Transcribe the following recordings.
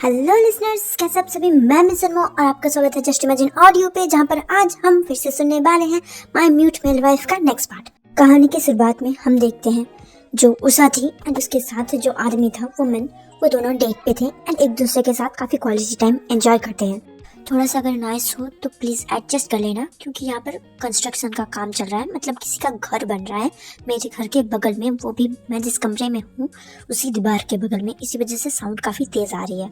Hello listeners, कैसे आप सभी। मैं मिस सनमो और आपका स्वागत है जस्ट इमेजिन ऑडियो पे, जहां पर आज हम फिर से सुनने वाले हैं माय म्यूट मेल वाइफ का नेक्स्ट पार्ट। कहानी की शुरुआत में हम देखते हैं जो उषा थी एंड उसके साथ जो आदमी था वुमेन, वो दोनों डेट पे थे एंड एक दूसरे के साथ काफी क्वालिटी टाइम एंजॉय करते हैं। थोड़ा सा अगर नॉइस हो तो प्लीज एडजस्ट कर लेना, क्योंकि यहाँ पर कंस्ट्रक्शन का काम चल रहा है, मतलब किसी का घर बन रहा है मेरे घर के बगल में, वो भी मैं जिस कमरे में हूँ उसी दीवार के बगल में। इसी वजह से साउंड काफी तेज आ रही है।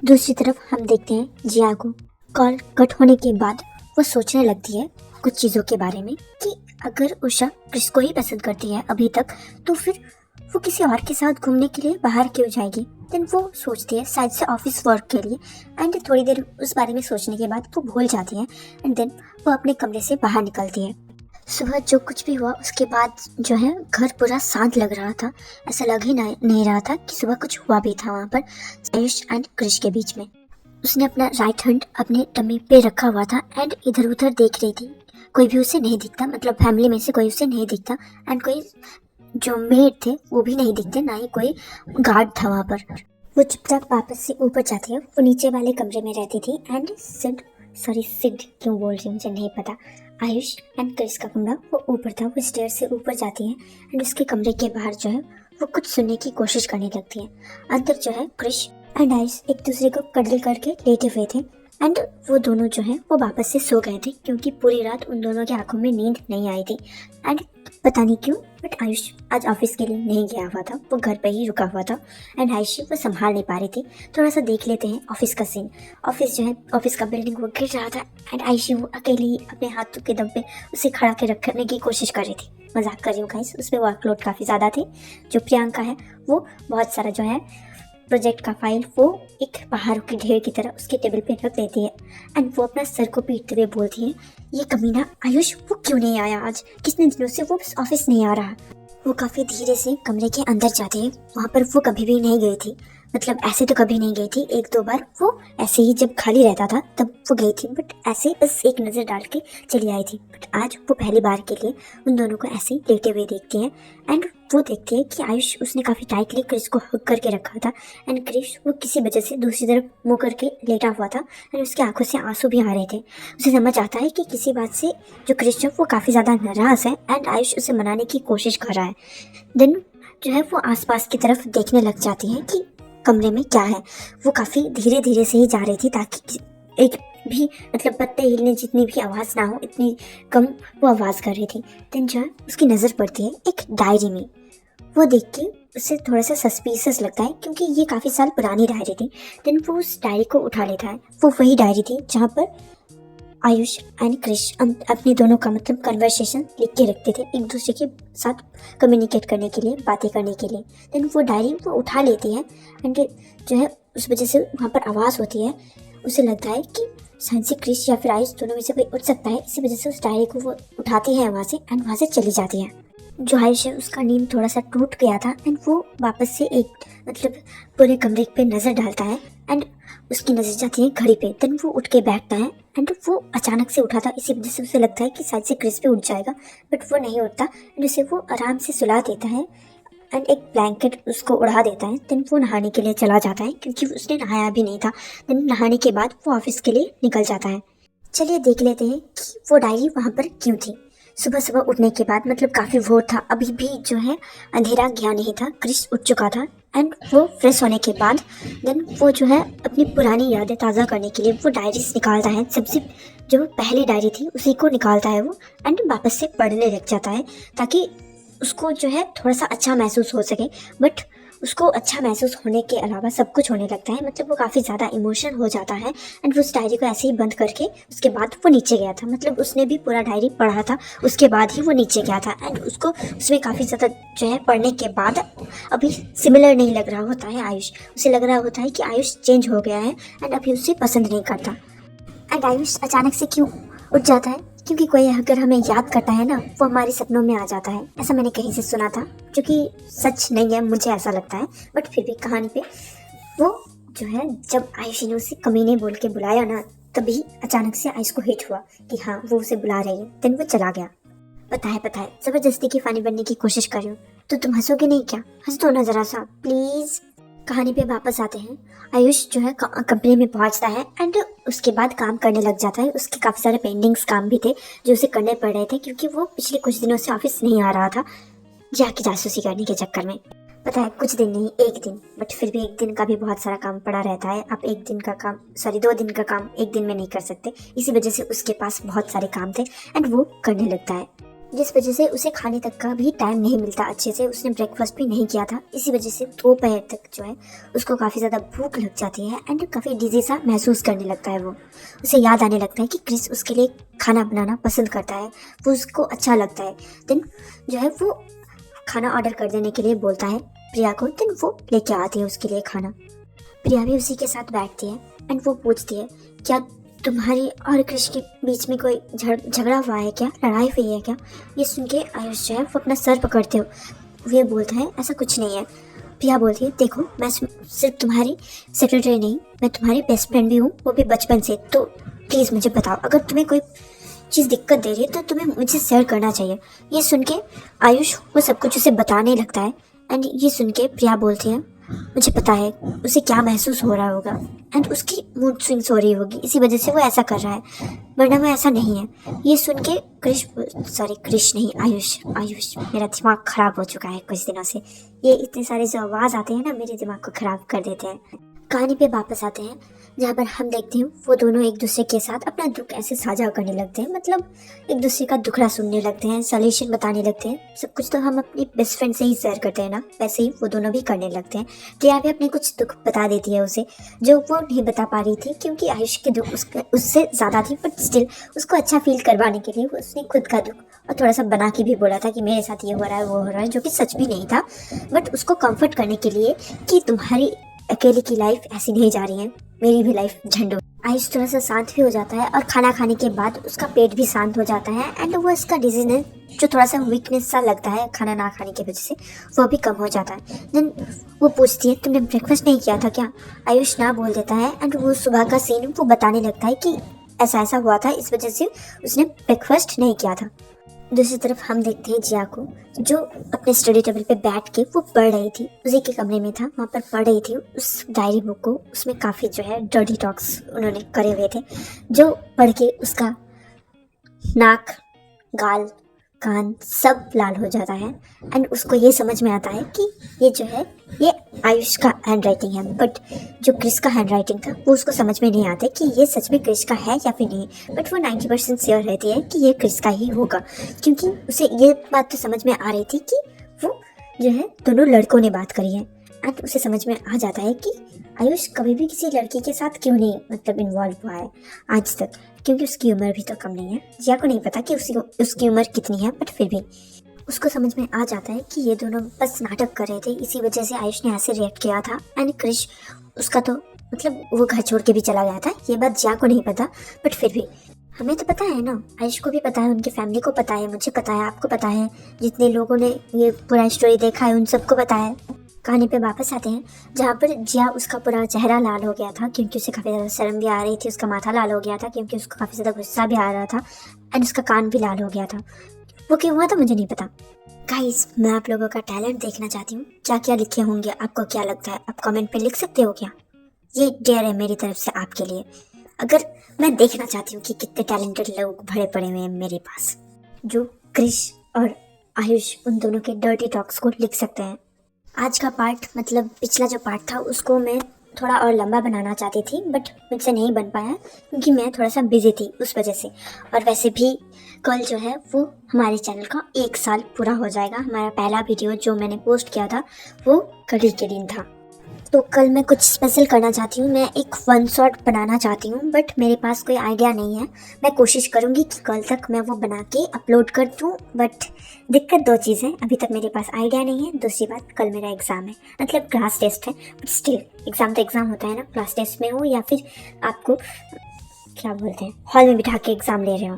दूसरी तरफ हम देखते हैं जिया को। कॉल कट होने के बाद वो सोचने लगती है कुछ चीजों के बारे में कि अगर उषा क्रिस को ही पसंद करती है अभी तक, तो फिर वो किसी और के साथ घूमने के लिए बाहर क्यों जाएगी। देन वो सोचती है शायद से ऑफिस वर्क के लिए, एंड थोड़ी देर उस बारे में सोचने के बाद वो भूल जाती है एंड देन वो अपने कमरे से बाहर निकलती है। सुबह जो कुछ भी हुआ उसके बाद जो है घर पूरा शांत लग रहा था। ऐसा लग ही नहीं रहा था कि सुबह कुछ हुआ भी था वहाँ पर आयुष एंड क्रिश के बीच में। उसने अपना राइट हैंड अपने टमी पे रखा हुआ था एंड इधर उधर देख रही थी। कोई भी उसे नहीं दिखता, मतलब फैमिली में से कोई उसे नहीं दिखता एंड कोई जो मेड थे वो भी नहीं दिखते, ना ही कोई गार्ड था वहाँ पर। वो चुपचाप वापस से ऊपर जाती है। वो नीचे वाले कमरे में रहती थी एंड सिड क्यों बोल रही हूँ मुझे नहीं पता। आयुष एंड क्रिस का कमरा वो ऊपर था। वो स्टेयर से ऊपर जाती है एंड उसके कमरे के बाहर जो है वो कुछ सुनने की कोशिश करने लगती है। अंदर जो है क्रिस एंड आयुष एक दूसरे को कडल करके लेटे हुए थे एंड वो दोनों जो है वो वापस से सो गए थे, क्योंकि पूरी रात उन दोनों की आंखों में नींद नहीं आई थी। एंड पता नहीं क्यों बट आयुष आज ऑफिस के लिए नहीं गया हुआ था, वो घर पे ही रुका हुआ था एंड आयुष वो संभाल नहीं पा रही थी। थोड़ा सा देख लेते हैं ऑफिस का सीन। ऑफिस जो है, ऑफिस का बिल्डिंग वो गिर रहा था एंड आयुष वो अकेली अपने हाथों के दम पे उसे खड़ा के रखने की कोशिश कर रही थी। मजाक कर रही हूँ गाइस, उसमें वर्कलोड काफ़ी ज़्यादा थी। जो प्रियंका है वो बहुत सारा जो है प्रोजेक्ट का फाइल वो एक पहाड़ों के ढेर की तरह उसके टेबल पे रख देती है एंड वो अपना सर को पीटते हुए बोलती है, ये कमीना आयुष वो क्यों नहीं आया आज, कितने दिनों से वो ऑफिस नहीं आ रहा। वो काफ़ी धीरे से कमरे के अंदर जाती है। वहाँ पर वो कभी भी नहीं गई थी, मतलब ऐसे तो कभी नहीं गई थी। एक दो बार वो ऐसे ही जब खाली रहता था तब वो गई थी, बट ऐसे बस एक नज़र डाल के चली आई थी। बट आज वो पहली बार के लिए उन दोनों को ऐसे ही लेटे हुए देखती है एंड वो देखती है कि आयुष उसने काफ़ी टाइटली क्रिस को हुक करके रखा था एंड क्रिस वो किसी वजह से दूसरी तरफ मुँह करके लेटा हुआ था एंड उसकी आंखों से आंसू भी आ रहे थे। उसे समझ आता है कि किसी बात से जो क्रिस है वो काफ़ी ज़्यादा नाराज़ है एंड आयुष उसे मनाने की कोशिश कर रहा है। देन जो है वो आसपास की तरफ देखने लग जाती है कि कमरे में क्या है। वो काफ़ी धीरे धीरे से ही जा रही थी ताकि एक भी मतलब पत्ते हिलने जितनी भी आवाज़ ना हो, इतनी कम वो आवाज़ कर रही थी। देन जो है उसकी नज़र पड़ती है एक डायरी में। वो देख के उसे थोड़ा सा सस्पिशियस लगता है, क्योंकि ये काफ़ी साल पुरानी डायरी थी। देन वो उस डायरी को उठा लेता है। वो वही डायरी थी जहाँ पर आयुष एंड क्रिश अपने दोनों का मतलब कन्वर्सेशन लिख के रखते थे एक दूसरे के साथ कम्युनिकेट करने के लिए, बातें करने के लिए। देन वो डायरी वो उठा लेती है एंड जो है उस वजह से वहाँ पर आवाज़ होती है। उसे लगता है कि शायद से क्रिश या फिर आयुष दोनों में से कोई उठ सकता है, इसी वजह से उस डायरी को वो उठाती है वहाँ से एंड वहाँ से चली जाती है। जो आयुष है उसका नींद थोड़ा सा टूट गया था एंड वो वापस से एक मतलब पूरे कमरे पे नज़र डालता है एंड उसकी नज़र जाती है घड़ी पे। देन वो उठ के बैठता है एंड वो अचानक से उठा था, इसी वजह से उसे लगता है कि शायद से क्रिस पे उठ जाएगा, बट वो नहीं उठता एंड उसे वो आराम से सुला देता है एंड एक ब्लैंकेट उसको उड़ा देता है। देन वो नहाने के लिए चला जाता है, क्योंकि उसने नहाया भी नहीं था। देन नहाने के बाद वो ऑफिस के लिए निकल जाता है। चलिए देख लेते हैं कि वो डायरी वहाँ पर क्यों थी। सुबह सुबह उठने के बाद, मतलब काफ़ी भोर था, अभी भी जो है अंधेरा गया नहीं था, क्रिस उठ चुका था एंड वो फ्रेश होने के बाद देन वो जो है अपनी पुरानी यादें ताज़ा करने के लिए वो डायरीज निकालता है। सबसे जो पहली डायरी थी उसी को निकालता है वो एंड वापस से पढ़ने लग जाता है, ताकि उसको जो है थोड़ा सा अच्छा महसूस हो सके। बट उसको अच्छा महसूस होने के अलावा सब कुछ होने लगता है, मतलब वो काफ़ी ज़्यादा इमोशनल हो जाता है एंड वो उस डायरी को ऐसे ही बंद करके उसके बाद वो नीचे गया था। मतलब उसने भी पूरा डायरी पढ़ा था, उसके बाद ही वो नीचे गया था एंड उसको उसमें काफ़ी ज़्यादा जो है पढ़ने के बाद अभी सिमिलर नहीं लग रहा होता है आयुष। उसे लग रहा होता है कि आयुष चेंज हो गया है एंड अभी उसे पसंद नहीं करता। एंड आयुष अचानक से क्यों उठ जाता है, क्योंकि कोई अगर हमें याद करता है ना वो हमारे सपनों में आ जाता है। ऐसा मैंने कहीं से सुना था, जो कि सच नहीं है, मुझे ऐसा लगता है, बट फिर भी कहानी पे वो जो है जब आयुष ने उसे कमीने बोल के बुलाया ना, तभी अचानक से आयुष को हिट हुआ कि हाँ वो उसे बुला रही है। देन वो चला गया। पता है जबरदस्ती की फानी बनने की कोशिश कर रही हूँ, तो तुम हंसोगे नहीं क्या? हंस दो ना जरा सा प्लीज। कहानी पे वापस आते हैं। आयुष जो है कंपनी में पहुंचता है एंड उसके बाद काम करने लग जाता है। उसके काफ़ी सारे पेंडिंग्स काम भी थे जो उसे करने पड़ रहे थे, क्योंकि वो पिछले कुछ दिनों से ऑफिस नहीं आ रहा था जिया की जासूसी करने के चक्कर में। पता है कुछ दिन नहीं, एक दिन, बट फिर भी एक दिन का भी बहुत सारा काम पड़ा रहता है। आप एक दिन का काम, सॉरी 2 दिन का काम एक दिन में नहीं कर सकते। इसी वजह से उसके पास बहुत सारे काम थे एंड वो करने लगता है, जिस वजह से उसे खाने तक का भी टाइम नहीं मिलता अच्छे से। उसने ब्रेकफास्ट भी नहीं किया था, इसी वजह से दोपहर तक जो है उसको काफ़ी ज़्यादा भूख लग जाती है एंड काफ़ी डिजी सा महसूस करने लगता है। वो उसे याद आने लगता है कि क्रिस उसके लिए खाना बनाना पसंद करता है, वो उसको अच्छा लगता है। देन जो है वो खाना ऑर्डर कर देने के लिए बोलता है प्रिया को। देन वो लेके आती है उसके लिए खाना। प्रिया भी उसी के साथ बैठती है एंड वो पूछती है क्या तुम्हारी और कृष के बीच में कोई झगड़ा हुआ है क्या, लड़ाई हुई है क्या। ये सुन के आयुष जो है वो अपना सर पकड़ते हुए बोलता है ऐसा कुछ नहीं है। प्रिया बोलती है देखो मैं सिर्फ तुम्हारी सेक्रेटरी नहीं, मैं तुम्हारी बेस्ट फ्रेंड भी हूँ, वो भी बचपन से। तो प्लीज़ मुझे बताओ, अगर तुम्हें कोई चीज़ दिक्कत दे रही है तो तुम्हें मुझे शेयर करना चाहिए। ये सुन के आयुष वो सब कुछ उसे बताने लगता है एंड ये सुन के प्रिया बोलती है मुझे पता है उसे क्या महसूस हो रहा होगा एंड उसकी मूड स्विंग्स हो रही होगी, इसी वजह से वो ऐसा कर रहा है, वरना वो ऐसा नहीं है। ये सुन के कृष नहीं, आयुष मेरा दिमाग ख़राब हो चुका है कुछ दिनों से। ये इतने सारे जो आवाज़ आते हैं ना मेरे दिमाग को ख़राब कर देते हैं। कहानी पे वापस आते हैं जहाँ पर हम देखते हैं वो दोनों एक दूसरे के साथ अपना दुख ऐसे साझा करने लगते हैं, मतलब एक दूसरे का दुखड़ा सुनने लगते हैं, सॉल्यूशन बताने लगते हैं। सब कुछ तो हम अपनी बेस्ट फ्रेंड से ही शेयर करते हैं ना, वैसे ही वो दोनों भी करने लगते हैं। प्रिया भी अपने कुछ दुख बता देती है उसे, जो वो नहीं बता पा रही थी क्योंकि आयुष के दुख उससे ज़्यादा थी, बट स्टिल उसको अच्छा फील करवाने के लिए उसने खुद का दुख और थोड़ा सा बना के भी बोला था कि मेरे साथ ये हो रहा है वो हो रहा है, जो कि सच भी नहीं था, बट उसको कंफर्ट करने के लिए कि तुम्हारी अकेले की लाइफ ऐसी नहीं जा रही है, मेरी भी लाइफ झंडो। आयुष थोड़ा सा शांत भी हो जाता है और खाना खाने के बाद उसका पेट भी शांत हो जाता है एंड वो इसका डिजीजनेस जो थोड़ा सा वीकनेस सा लगता है खाना ना खाने की वजह से, वो भी कम हो जाता है। देन वो पूछती है तुमने ब्रेकफास्ट नहीं किया था क्या। आयुष ना बोल देता है एंड वो सुबह का सीन वो बताने लगता है कि ऐसा ऐसा हुआ था, इस वजह से उसने ब्रेकफास्ट नहीं किया था। दूसरी तरफ हम देखते हैं जिया को, जो अपने स्टडी टेबल पे बैठ के वो पढ़ रही थी, उसी के कमरे में था, वहाँ पर पढ़ रही थी उस डायरी बुक को। उसमें काफ़ी जो है डर्टी टॉक्स उन्होंने करे हुए थे, जो पढ़ के उसका नाक, गाल, कान सब लाल हो जाता है एंड उसको ये समझ में आता है कि ये जो है ये आयुष का हैंड राइटिंग है, बट जो क्रिस का हैंड राइटिंग था वो उसको समझ में नहीं आता कि ये सच में क्रिस का है या फिर नहीं। बट वो 90% श्योर रहती है कि ये क्रिस का ही होगा, क्योंकि उसे ये बात तो समझ में आ रही थी कि वो जो है दोनों लड़कों ने बात करी है एंड उसे समझ में आ जाता है कि आयुष कभी भी किसी लड़की के साथ क्यों नहीं मतलब इन्वॉल्व हुआ है आज तक, क्योंकि उसकी उम्र भी तो कम नहीं है। जिया को नहीं पता कि उसकी उम्र कितनी है, बट फिर भी उसको समझ में आ जाता है कि ये दोनों बस नाटक कर रहे थे, इसी वजह से आयुष ने ऐसे रिएक्ट किया था एंड क्रिश उसका तो मतलब वो घर छोड़ के भी चला गया था। ये बात जिया को नहीं पता, बट फिर भी हमें तो पता है ना, आयुष को भी पता है, उनकी फैमिली को पता है, मुझे पता है, आपको पता है, जितने लोगों ने ये पूरा स्टोरी देखा है उन सबको पता है। कहानी पे वापस आते हैं जहाँ पर जिया उसका पूरा चेहरा लाल हो गया था क्योंकि उसे काफ़ी ज़्यादा शर्म भी आ रही थी, उसका माथा लाल हो गया था क्योंकि उसको काफ़ी ज़्यादा गुस्सा भी आ रहा था एंड उसका कान भी लाल हो गया था। वो क्यों हुआ था मुझे नहीं पता। गाइस मैं आप लोगों का टैलेंट देखना चाहती हूँ, क्या क्या लिखे होंगे, आपको क्या लगता है, आप कमेंट पे लिख सकते हो क्या। ये डेयर है मेरी तरफ से आपके लिए। अगर मैं देखना चाहती हूँ कि कितने टैलेंटेड लोग भरे पड़े हुए हैं मेरे पास, जो क्रिश और आयुष उन दोनों के डर्टी टॉक्स को लिख सकते हैं। आज का पार्ट मतलब पिछला जो पार्ट था उसको मैं थोड़ा और लंबा बनाना चाहती थी, बट मुझसे नहीं बन पाया क्योंकि मैं थोड़ा सा बिजी थी उस वजह से। और वैसे भी कल जो है वो हमारे चैनल का 1 साल पूरा हो जाएगा। हमारा पहला वीडियो जो मैंने पोस्ट किया था वो कल ही के दिन था, तो कल मैं कुछ स्पेशल करना चाहती हूँ। मैं एक 1 शॉट बनाना चाहती हूँ, बट मेरे पास कोई आइडिया नहीं है। मैं कोशिश करूँगी कि कल तक मैं वो बना के अपलोड कर दूँ, बट दिक्कत 2 चीज़ है, अभी तक मेरे पास आइडिया नहीं है। दूसरी बात कल मेरा एग्ज़ाम है, मतलब क्लास टेस्ट है, बट स्टिल एग्ज़ाम तो एग्ज़ाम होता है ना, क्लास टेस्ट में हो या फिर आपको क्या बोलते हैं हॉल में बिठा के एग्ज़ाम ले रहे हो।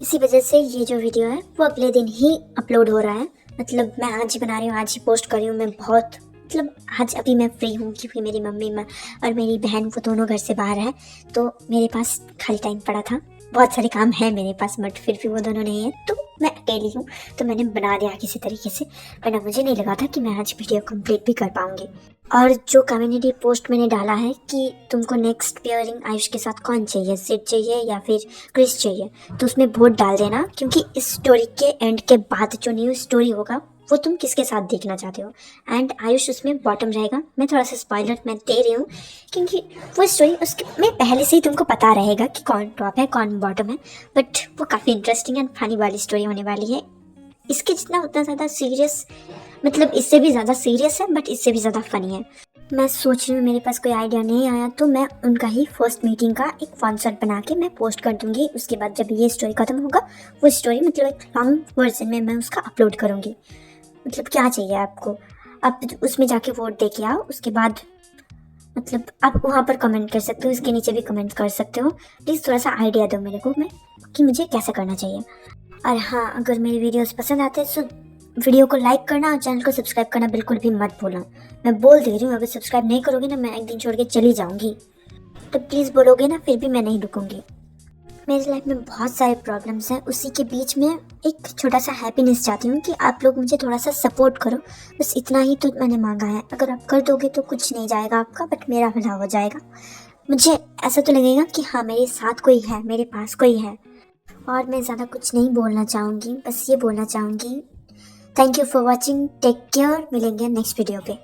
इसी वजह से ये जो वीडियो है वो अगले दिन ही अपलोड हो रहा है, मतलब मैं आज ही बना रही हूँ, आज ही पोस्ट कर रही हूँ। मैं बहुत मतलब आज अभी मैं फ्री हूँ क्योंकि मेरी मम्मी और मेरी बहन वो दोनों घर से बाहर है, तो मेरे पास खाली टाइम पड़ा था, बहुत सारे काम है मेरे पास, बट फिर भी वो दोनों नहीं है तो मैं अकेली हूँ, तो मैंने बना दिया किसी तरीके से, वरना मुझे नहीं लगा था कि मैं आज वीडियो कंप्लीट भी कर पाऊंगी। और जो कम्युनिटी पोस्ट मैंने डाला है कि तुमको नेक्स्ट पेयरिंग आयुष के साथ कौन चाहिए, सिड चाहिए या फिर क्रिस चाहिए, तो उसमें वोट डाल देना, क्योंकि इस स्टोरी के एंड के बाद जो न्यू स्टोरी होगा वो तुम किसके साथ देखना चाहते हो। एंड आयुष उसमें बॉटम रहेगा। मैं थोड़ा सा स्पॉइलर मैं दे रही हूँ, क्योंकि वो स्टोरी उसके में पहले से ही तुमको पता रहेगा कि कौन टॉप है कौन बॉटम है, बट वो काफ़ी इंटरेस्टिंग एंड फनी वाली स्टोरी होने वाली है। इसके जितना उतना ज़्यादा सीरियस, मतलब इससे भी ज़्यादा सीरियस है बट इससे भी ज़्यादा फनी है। मैं सोच रही हूँ, मेरे पास कोई आइडिया नहीं आया तो मैं उनका ही फर्स्ट मीटिंग का एक कॉन्सेप्ट बना के मैं पोस्ट कर दूँगी। उसके बाद जब ये स्टोरी ख़त्म होगा वो स्टोरी मतलब एक लॉन्ग वर्जन में मैं उसका अपलोड करूँगी। मतलब क्या चाहिए आपको, आप उसमें जाके वोट दे के आओ, उसके बाद मतलब आप वहाँ पर कमेंट कर सकते हो, इसके नीचे भी कमेंट कर सकते हो। प्लीज़ थोड़ा सा आइडिया दो मेरे को मैं कि मुझे कैसा करना चाहिए। और हाँ, अगर मेरी वीडियोस पसंद आते हैं तो वीडियो को लाइक करना और चैनल को सब्सक्राइब करना बिल्कुल भी मत भूलना। मैं बोल दे रही हूँ, अगर सब्सक्राइब नहीं करोगे ना, मैं एक दिन छोड़ के चली जाऊँगी, तो प्लीज़ बोलोगे ना, फिर भी मैं नहीं रुकूँगी। मेरी लाइफ में बहुत सारे प्रॉब्लम्स हैं, उसी के बीच में एक छोटा सा हैप्पीनेस चाहती हूँ कि आप लोग मुझे थोड़ा सा सपोर्ट करो। बस इतना ही तो मैंने मांगा है। अगर आप कर दोगे तो कुछ नहीं जाएगा आपका, बट मेरा भला हो जाएगा। मुझे ऐसा तो लगेगा कि हाँ, मेरे साथ कोई है, मेरे पास कोई है। और मैं ज़्यादा कुछ नहीं बोलना चाहूँगी, बस ये बोलना चाहूँगी, thank you for watching, take care, मिलेंगे नेक्स्ट वीडियो पे।